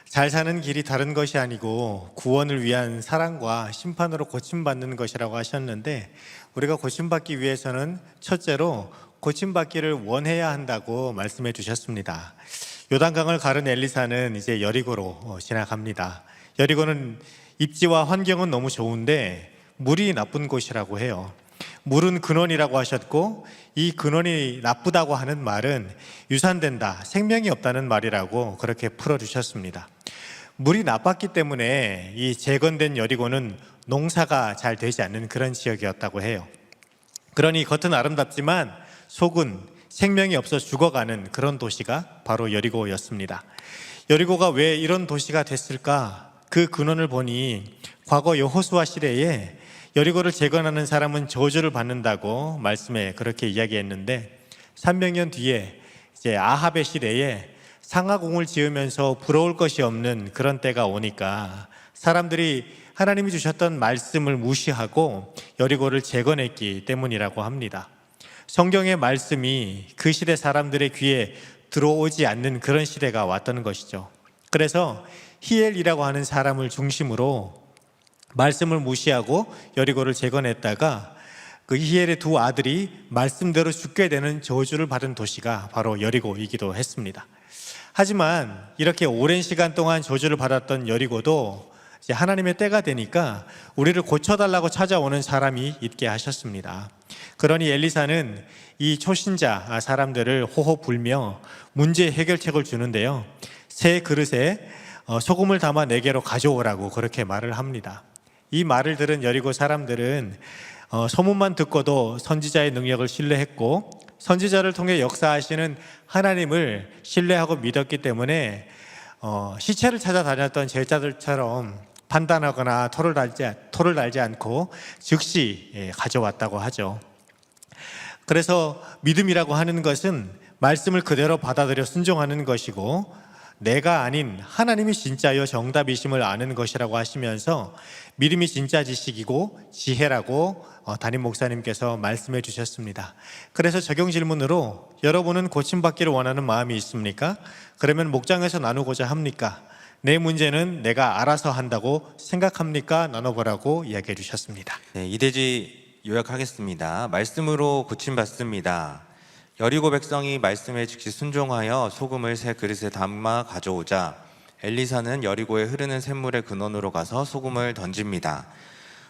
잘 사는 길이 다른 것이 아니고 구원을 위한 사랑과 심판으로 고침받는 것이라고 하셨는데, 우리가 고침받기 위해서는 첫째로 고침받기를 원해야 한다고 말씀해 주셨습니다. 요단강을 가른 엘리사는 이제 여리고로 지나갑니다. 여리고는 입지와 환경은 너무 좋은데 물이 나쁜 곳이라고 해요. 물은 근원이라고 하셨고, 이 근원이 나쁘다고 하는 말은 유산된다, 생명이 없다는 말이라고 그렇게 풀어주셨습니다. 물이 나빴기 때문에 이 재건된 여리고는 농사가 잘 되지 않는 그런 지역이었다고 해요. 그러니 겉은 아름답지만 속은 생명이 없어 죽어가는 그런 도시가 바로 여리고였습니다. 여리고가 왜 이런 도시가 됐을까? 그 근원을 보니 과거 여호수아 시대에 여리고를 재건하는 사람은 저주를 받는다고 말씀에 그렇게 이야기했는데, 300년 뒤에 이제 아합의 시대에 상하궁을 지으면서 부러울 것이 없는 그런 때가 오니까 사람들이 하나님이 주셨던 말씀을 무시하고 여리고를 재건했기 때문이라고 합니다. 성경의 말씀이 그 시대 사람들의 귀에 들어오지 않는 그런 시대가 왔던 것이죠. 그래서 히엘이라고 하는 사람을 중심으로 말씀을 무시하고 여리고를 재건했다가 그 히엘의 두 아들이 말씀대로 죽게 되는 저주를 받은 도시가 바로 여리고이기도 했습니다. 하지만 이렇게 오랜 시간 동안 저주를 받았던 여리고도 이제 하나님의 때가 되니까 우리를 고쳐달라고 찾아오는 사람이 있게 하셨습니다. 그러니 엘리사는 이 초신자 사람들을 호호 불며 문제 해결책을 주는데요, 새 그릇에 소금을 담아 내게로 가져오라고 그렇게 말을 합니다. 이 말을 들은 여리고 사람들은 소문만 듣고도 선지자의 능력을 신뢰했고, 선지자를 통해 역사하시는 하나님을 신뢰하고 믿었기 때문에 시체를 찾아다녔던 제자들처럼 판단하거나 토를 달지 않고 즉시 가져왔다고 하죠. 그래서 믿음이라고 하는 것은 말씀을 그대로 받아들여 순종하는 것이고, 내가 아닌 하나님이 진짜요 정답이심을 아는 것이라고 하시면서 믿음이 진짜 지식이고 지혜라고 담임 목사님께서 말씀해 주셨습니다. 그래서 적용 질문으로, 여러분은 고침받기를 원하는 마음이 있습니까? 그러면 목장에서 나누고자 합니까? 내 문제는 내가 알아서 한다고 생각합니까? 나눠보라고 이야기해 주셨습니다. 네, 이대지 요약하겠습니다. 말씀으로 고침받습니다. 여리고 백성이 말씀에 즉시 순종하여 소금을 새 그릇에 담아 가져오자 엘리사는 여리고에 흐르는 샘물의 근원으로 가서 소금을 던집니다.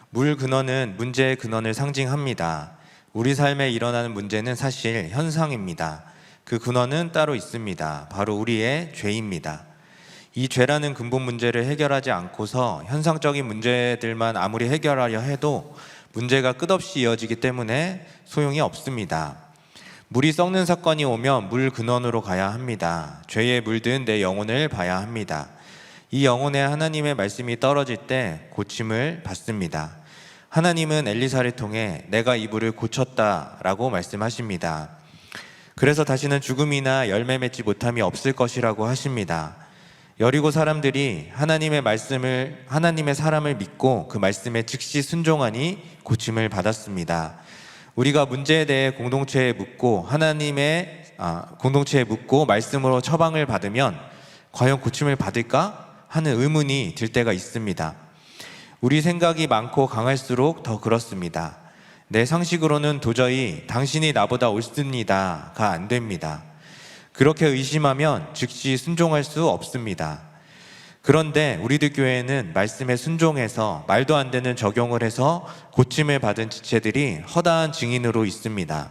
물 근원은 문제의 근원을 상징합니다. 우리 삶에 일어나는 문제는 사실 현상입니다. 그 근원은 따로 있습니다. 바로 우리의 죄입니다. 이 죄라는 근본 문제를 해결하지 않고서 현상적인 문제들만 아무리 해결하려 해도 문제가 끝없이 이어지기 때문에 소용이 없습니다. 물이 썩는 사건이 오면 물 근원으로 가야 합니다. 죄에 물든 내 영혼을 봐야 합니다. 이 영혼에 하나님의 말씀이 떨어질 때 고침을 받습니다. 하나님은 엘리사를 통해 내가 이 물을 고쳤다라고 말씀하십니다. 그래서 다시는 죽음이나 열매 맺지 못함이 없을 것이라고 하십니다. 여리고 사람들이 하나님의 사람을 믿고 그 말씀에 즉시 순종하니 고침을 받았습니다. 우리가 문제에 대해 공동체에 묻고 말씀으로 처방을 받으면 과연 고침을 받을까 하는 의문이 들 때가 있습니다. 우리 생각이 많고 강할수록 더 그렇습니다. 내 상식으로는 도저히 당신이 나보다 옳습니다가 안 됩니다. 그렇게 의심하면 즉시 순종할 수 없습니다. 그런데 우리들 교회는 말씀에 순종해서 말도 안 되는 적용을 해서 고침을 받은 지체들이 허다한 증인으로 있습니다.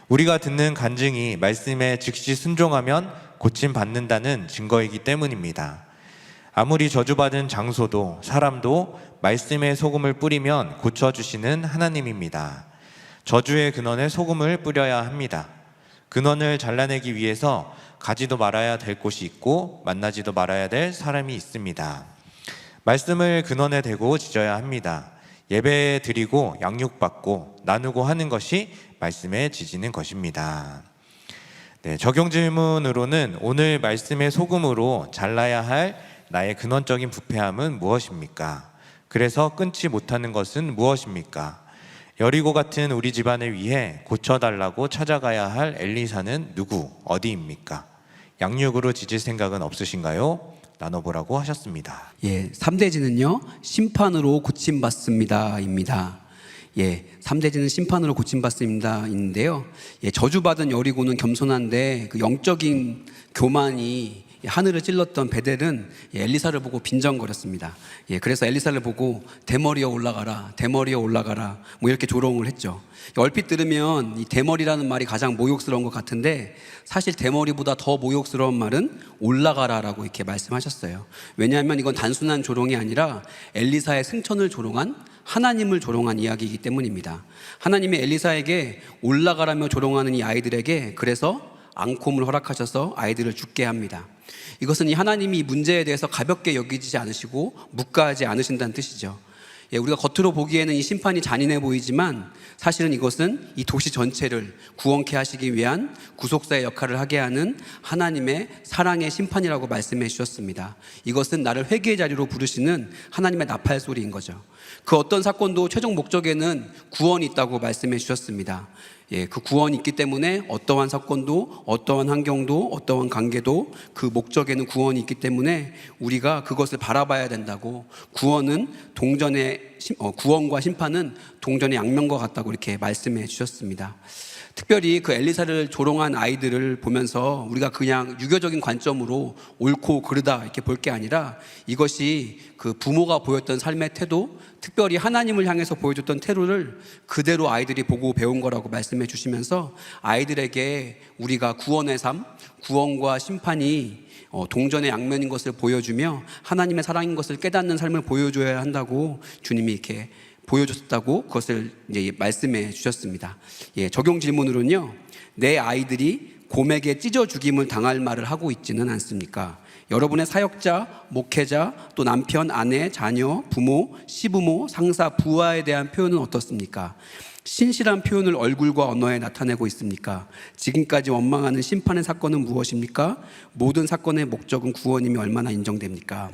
우리가 듣는 간증이 말씀에 즉시 순종하면 고침 받는다는 증거이기 때문입니다. 아무리 저주받은 장소도 사람도 말씀에 소금을 뿌리면 고쳐주시는 하나님입니다. 저주의 근원에 소금을 뿌려야 합니다. 근원을 잘라내기 위해서 가지도 말아야 될 곳이 있고 만나지도 말아야 될 사람이 있습니다. 말씀을 근원에 대고 지져야 합니다. 예배 드리고 양육받고 나누고 하는 것이 말씀에 지지는 것입니다. 네, 적용 질문으로는 오늘 말씀의 소금으로 잘라야 할 나의 근원적인 부패함은 무엇입니까? 그래서 끊지 못하는 것은 무엇입니까? 여리고 같은 우리 집안을 위해 고쳐달라고 찾아가야 할 엘리사는 누구, 어디입니까? 양육으로 지질 생각은 없으신가요? 나눠보라고 하셨습니다. 예, 3대지는요, 심판으로 고침받습니다입니다. 예, 3대지는 심판으로 고침받습니다인데요. 예, 저주받은 여리고는 겸손한데 그 영적인 교만이 하늘을 찔렀던 베델은 엘리사를 보고 빈정거렸습니다. 예, 그래서 엘리사를 보고 대머리여 올라가라, 대머리여 올라가라, 뭐 이렇게 조롱을 했죠. 얼핏 들으면 이 대머리라는 말이 가장 모욕스러운 것 같은데 사실 대머리보다 더 모욕스러운 말은 올라가라라고 이렇게 말씀하셨어요. 왜냐하면 이건 단순한 조롱이 아니라 엘리사의 승천을 조롱한 하나님을 조롱한 이야기이기 때문입니다. 하나님이 엘리사에게 올라가라며 조롱하는 이 아이들에게 그래서 앙콤을 허락하셔서 아이들을 죽게 합니다. 이것은 이 하나님이 이 문제에 대해서 가볍게 여기지 않으시고 묵과하지 않으신다는 뜻이죠. 예, 우리가 겉으로 보기에는 이 심판이 잔인해 보이지만 사실은 이것은 이 도시 전체를 구원케 하시기 위한 구속사의 역할을 하게 하는 하나님의 사랑의 심판이라고 말씀해 주셨습니다. 이것은 나를 회개의 자리로 부르시는 하나님의 나팔 소리인 거죠. 그 어떤 사건도 최종 목적에는 구원이 있다고 말씀해 주셨습니다. 예, 그 구원이 있기 때문에 어떠한 사건도 어떠한 환경도 어떠한 관계도 그 목적에는 구원이 있기 때문에 우리가 그것을 바라봐야 된다고, 구원은 구원과 심판은 동전의 양면과 같다고 이렇게 말씀해 주셨습니다. 특별히 그 엘리사를 조롱한 아이들을 보면서 우리가 그냥 유교적인 관점으로 옳고 그르다 이렇게 볼 게 아니라 이것이 그 부모가 보였던 삶의 태도, 특별히 하나님을 향해서 보여줬던 태도를 그대로 아이들이 보고 배운 거라고 말씀해 주시면서 아이들에게 우리가 구원의 삶, 구원과 심판이 동전의 양면인 것을 보여주며 하나님의 사랑인 것을 깨닫는 삶을 보여줘야 한다고 주님이 이렇게 보여줬다고 그것을 이제 말씀해 주셨습니다. 예, 적용 질문으로는요, 내 아이들이 곰에게 찢어 죽임을 당할 말을 하고 있지는 않습니까? 여러분의 사역자, 목회자, 또 남편, 아내, 자녀, 부모, 시부모, 상사, 부하에 대한 표현은 어떻습니까? 신실한 표현을 얼굴과 언어에 나타내고 있습니까? 지금까지 원망하는 심판의 사건은 무엇입니까? 모든 사건의 목적은 구원임이 얼마나 인정됩니까?